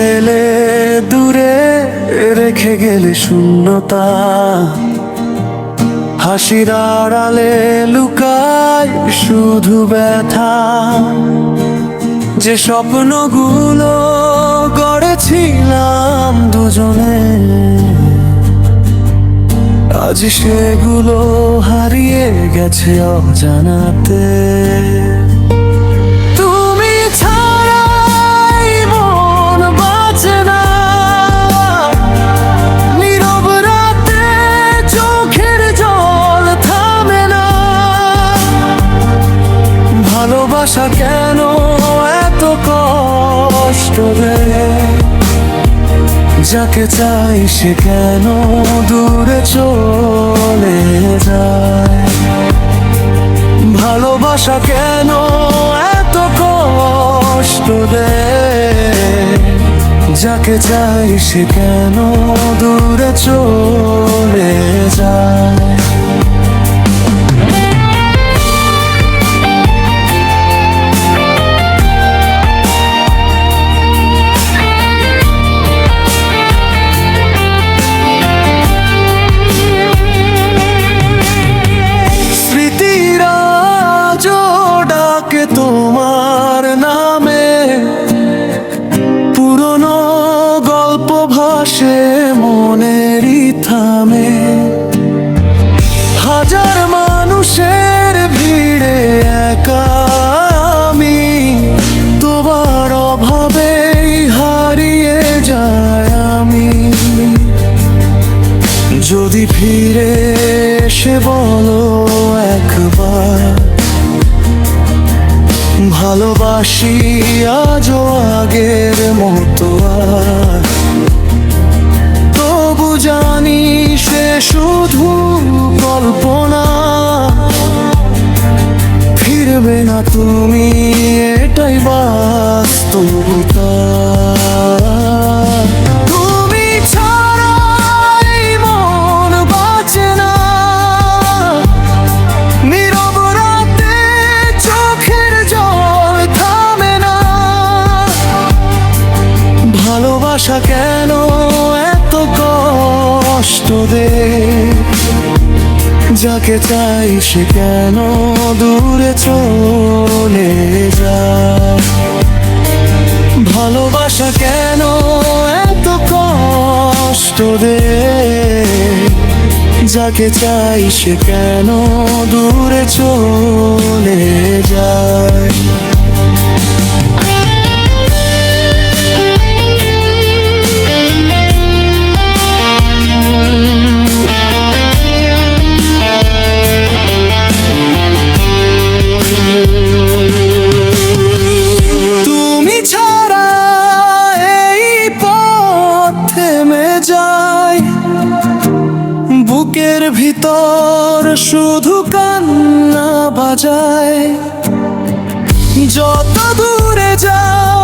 ফেলে দূরে রেখে গেলে শূন্যতা, হাসির আড়ালে লুকায় শুধু ব্যথা। যে স্বপ্নগুলো গড়েছিলাম দুজনে, আজ সেগুলো হারিয়ে গেছে অজানাতে। তুমি ছাড়াই মন বাঁচে না, নীরব রাতে চোখের জল থামে না। ভালোবাসা কেন এত কষ্ট দেয়, যাকে চাই সে কেন দূরে চলে যায়। ভালোবাসা কেন এত কষ্ট দেয়, যাকে চাই সে কেন দূরে চলে যায়। তোমার নামে পুরনো গল্প ভাসে মনেরই থামে। হাজার মানুষের ভিড়ে একা আমি, তোমার অভাবেই হারিয়ে যায় আমি। যদি ফিরে এসে বলো একবার, ভালোবাসি আজও আগের মতো আর। তবু জানি সে শুধু কল্পনা, ফিরবে না তুমি এটাই বাস্তবতা। তুমি ছাড়াই মন বাঁচে না, নীরব রাতে চোখের জল থামে না। ভালোবাসা কেন এত কষ্ট দেয়, যাকে চাই সে কেন দূরে চলে যায়। ভালোবাসা কেন এত কষ্ট দেয়, যাকে চাই সে কেন দূরে চলে যায়। তুমি ছাড়া এই পথ থেমে যায়, বুকের ভিতর শুধু কান্না বাজায়। যত দূরে যাও